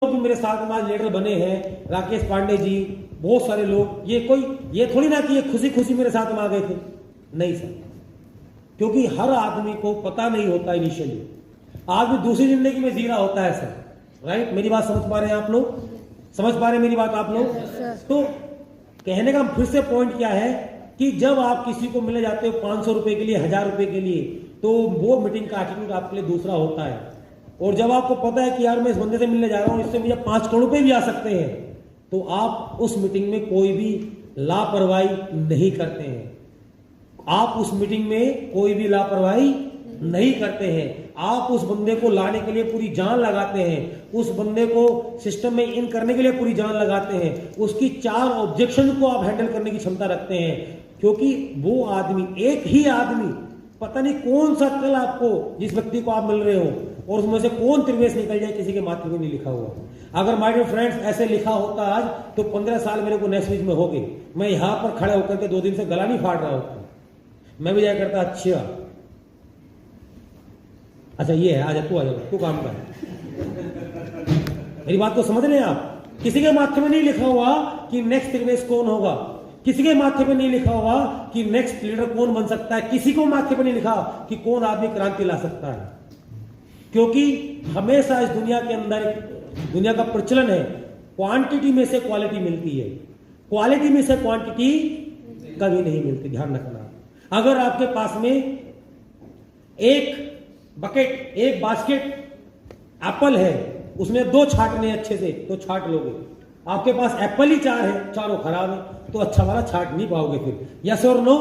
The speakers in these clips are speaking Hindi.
भी मेरे साथ में लीडर बने हैं, राकेश पांडे जी, बहुत सारे लोग, ये थोड़ी ना कि ये खुशी खुशी मेरे साथ में आ गए थे, नहीं सर, क्योंकि हर आदमी को पता नहीं होता इनिशियली, आदमी दूसरी जिंदगी में जी रहा होता है सर, राइट। मेरी बात समझ पा रहे हैं आप लोग? समझ पा रहे हैं मेरी बात आप लोग? तो कहने का फिर से पॉइंट क्या है कि जब आप किसी को मिलने जाते हो 500 रुपए के लिए, 1000 रुपए के लिए, तो वो मीटिंग का एटीट्यूड आपके लिए दूसरा होता है। और जब आपको पता है कि यार मैं इस बंदे से मिलने जा रहा हूं, इससे मुझे 5 करोड़ रुपए भी आ सकते हैं, तो आप उस मीटिंग में कोई भी लापरवाही नहीं करते हैं। आप उस मीटिंग में कोई भी लापरवाही नहीं करते हैं। आप उस बंदे को लाने के लिए पूरी जान लगाते हैं, उस बंदे को सिस्टम में इन करने के लिए पूरी जान लगाते हैं, उसकी 4 ऑब्जेक्शन को आप हैंडल करने की क्षमता रखते हैं, क्योंकि वो आदमी, एक ही आदमी, पता नहीं कौन सा कल आपको, जिस व्यक्ति को आप मिल रहे हो, और उसमें से कौन त्रिवेश निकल जाए, किसी के माथे में नहीं लिखा हुआ। अगर माय डियर फ्रेंड्स ऐसे लिखा होता आज, तो 15 साल मेरे को नेक्स्ट वीक में हो गए, मैं यहां पर खड़े होकर के 2 दिन से गला नहीं फाड़ रहा होता, मैं भी जाया करता अच्छा ये है, आजा तू, आ जा तू काम कर। मेरी बात को समझ रहे हैं आप? किसी के माथे में नहीं लिखा हुआ कि नेक्स्ट त्रिवेश कौन होगा, किसी के माथे पे नहीं लिखा हुआ कि नेक्स्ट लीडर कौन बन सकता है, किसी को माथे पे नहीं लिखा कि कौन आदमी क्रांति ला सकता है। क्योंकि हमेशा इस दुनिया के अंदर, दुनिया का प्रचलन है, क्वांटिटी में से क्वालिटी मिलती है, क्वालिटी में से क्वांटिटी कभी नहीं मिलती, ध्यान रखना। अगर आपके पास में एक बकेट, एक बास्केट एप्पल है, उसमें 2 छाटने अच्छे से, तो छाट लोगे। आपके पास एप्पल ही 4 है, चारों खराब है, तो अच्छा वाला छाट नहीं पाओगे फिर। यस और नो?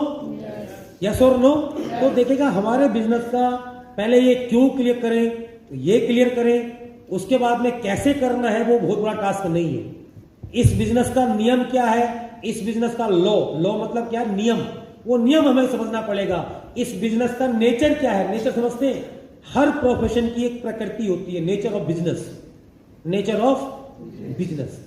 यस और नो? तो देखिएगा, हमारे बिजनेस का पहले ये क्यों क्लियर करें, तो ये क्लियर करें, उसके बाद में कैसे करना है वो बहुत बड़ा टास्क नहीं है। इस बिजनेस का नियम क्या है, इस बिजनेस का लॉ मतलब क्या है, नियम, वो नियम हमें समझना पड़ेगा। इस बिजनेस का नेचर क्या है, नेचर समझते हैं? हर प्रोफेशन की एक प्रकृति होती है, nature of business, nature of business.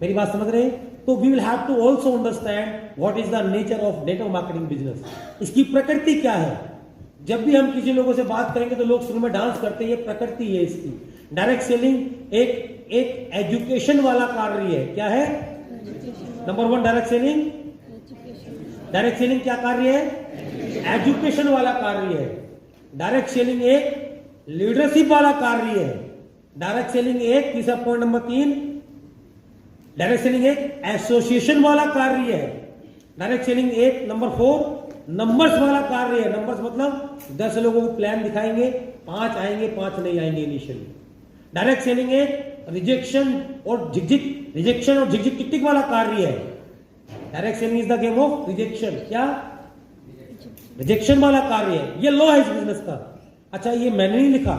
मेरी बात समझ रहे हैं? तो we will have to also understand what is the nature of network marketing business, इसकी प्रकृति क्या है। जब भी हम किसी लोगों से बात करेंगे तो लोग शुरू में डांस करते हैं, ये प्रकृति है इसकी। डायरेक्ट सेलिंग एक एजुकेशन वाला कार्य है। क्या है? Number 1 direct selling, direct selling क्या कार्य है? एजुकेशन वाला कार्य है। डायरेक्ट सेलिंग एक लीडरशिप वाला कार्य है। डायरेक्ट सेलिंग एक, तीसरा पॉइंट नंबर 3, डायरेक्ट सेलिंग एक एसोसिएशन वाला कार्य है। डायरेक्ट सेलिंग एक, नंबर 4 नंबर्स वाला कार्य है। नंबर्स मतलब 10 लोगों को प्लान दिखाएंगे, 5 आएंगे, 5 नहीं आएंगे इनिशियली। डायरेक्ट सेलिंग एक रिजेक्शन और झिकझिक टिक टिक वाला कार्य है। Direct selling is the game of rejection. क्या? रिजेक्शन वाला कार्य है। ये लॉ है इस बिजनेस का। अच्छा, ये मैंने नहीं लिखा।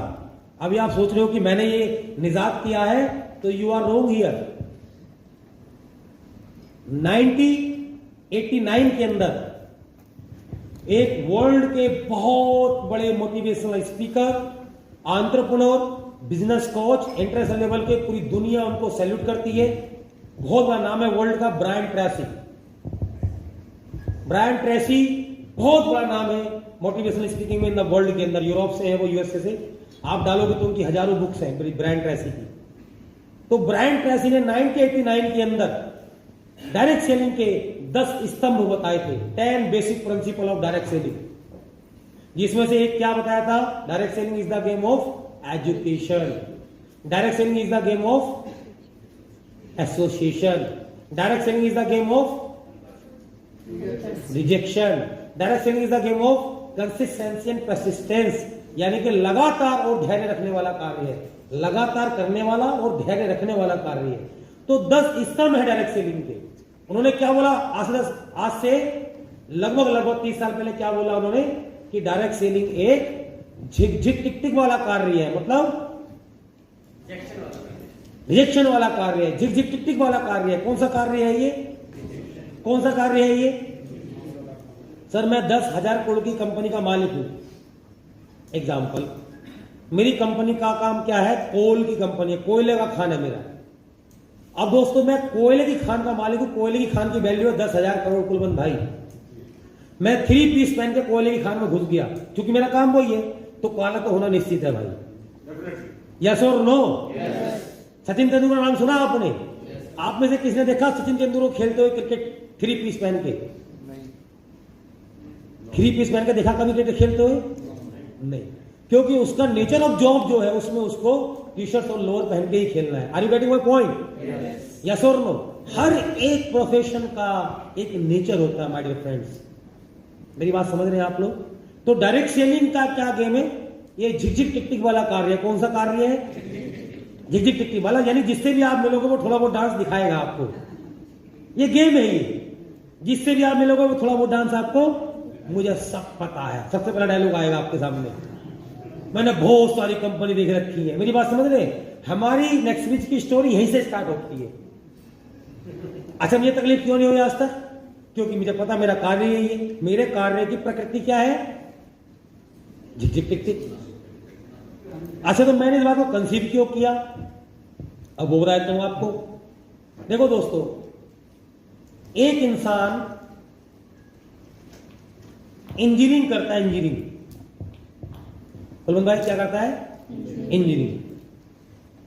अभी आप सोच रहे हो कि मैंने ये निजात किया है, तो यू आर रोंग हियर। 1989 के अंदर एक वर्ल्ड के बहुत बड़े motivational speaker, entrepreneur, business coach, international level के, पूरी दुनिया उनको सैल्यूट करती है, बहुत बड़ा नाम है वर्ल्ड का, ब्रायन ट्रेसी। ब्रायन ट्रेसी बहुत बड़ा नाम है मोटिवेशनल स्पीकिंग में इन द वर्ल्ड के अंदर। यूरोप से है वो, यूएसए से। आप डालोगे तो उनकी हजारों बुक्स हैं ब्रायन ट्रेसी की। तो ब्रायन ट्रेसी ने 1989 के अंदर डायरेक्ट सेलिंग के 10 स्तंभ बताए थे, 10 basic principle of direct selling, जिसमें से एक क्या बताया था? Direct selling is the game of education. Direct selling is the game of association. Direct selling is the game of rejection. Direct selling is the game of consistency and persistence, यानी कि लगातार और धैर्य रखने वाला कार्य है, लगातार करने वाला और धैर्य रखने वाला कार्य है। तो 10 स्तंभ है डायरेक्ट सेलिंग के। उन्होंने क्या बोला? आज से लगभग 30 साल पहले क्या बोला उन्होंने कि डायरेक्ट सेलिंग एक झिक टिक टिक वाला कार्य है, मतलब रिजेक्शन वाला कार्य है, झिक टिक टिक वाला कार्य है। कौन सा कार्य है ये? कौन सा कार्य है ये? सर, मैं 10,000 करोड़ की कंपनी का मालिक हूं, एग्जाम्पल। मेरी कंपनी का काम क्या है? कोल की कंपनी है, कोयले का खान है मेरा। अब दोस्तों, मैं कोयले की खान का मालिक हूं, कोयले की खान की वैल्यू है 10,000 करोड़ कुलबंद भाई। मैं 3 पीस पहन के कोयले की खान में घुस गया, क्योंकि मेरा काम वही है, तो काला तो होना निश्चित है भाई। यस और नो? सचिन तेंदुलकर नाम सुना आपने? आप में से किसने देखा सचिन तेंदुलकर खेलते हुए क्रिकेट 3 पीस पहन के? 3 पीस पहन के देखा कभी क्रिकेट खेलते हुए? नहीं, क्योंकि उसका नेचर ऑफ जॉब जो है उसमें उसको टी शर्ट और लोअर पहन के ही खेलना है। Are you getting my point? Yes और नो? हर एक प्रोफेशन का एक नेचर होता है माय डियर फ्रेंड्स। मेरी बात समझ रहे हैं आप लोग? तो डायरेक्ट सेलिंग का क्या गेम है? ये झिकझिक टिक टिक वाला कार्य है। कौन सा कार्य है? झिकझिक टिक टिक वाला, यानी जिससे भी आप मिलोगे वो थोड़ा बहुत डांस दिखाएगा आपको। ये गेम है ये, जिससे भी आप मिलोगे वो थोड़ा बहुत डांस आपको, मुझे सब पता है। सबसे पहला डायलॉग आएगा आपके सामने, मैंने बहुत सारी कंपनी देख रखी है। मेरी बात समझ रहे? हमारी नेक्स्ट वीक की स्टोरी यहीं से स्टार्ट होती है। अच्छा, मुझे तकलीफ क्यों नहीं हुई आज तक? क्योंकि मुझे पता मेरा कार्य यही है। मेरे कार्य की प्रकृति क्या है? झिकझिक टिक टिक। अच्छा, तो मैंने इस बात को कंसीव क्यों किया? अब वो बताता हूं आपको। देखो दोस्तों, एक इंसान इंजीनियरिंग करता है। इंजीनियरिंग कुलवंत भाई क्या करता है? इंजीनियरिंग।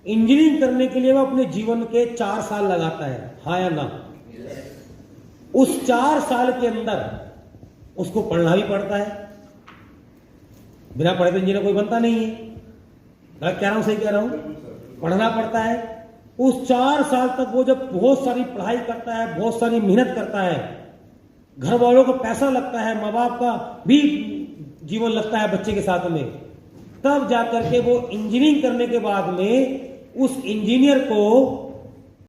इंजीनियरिंग करने के लिए वो अपने जीवन के 4 साल लगाता है, हाँ या ना? उस 4 साल के अंदर उसको पढ़ना भी पड़ता है। बिना पढ़े तो इंजीनियर कोई बनता नहीं है। गलत कह रहा हूं, सही कह रहा हूं? पढ़ना पड़ता है। उस 4 साल तक वो जब बहुत सारी पढ़ाई करता है, बहुत सारी मेहनत करता है, घर वालों को पैसा लगता है, माँ बाप का भी जीवन लगता है बच्चे के साथ में, तब जाकर के वो इंजीनियरिंग करने के बाद में उस इंजीनियर को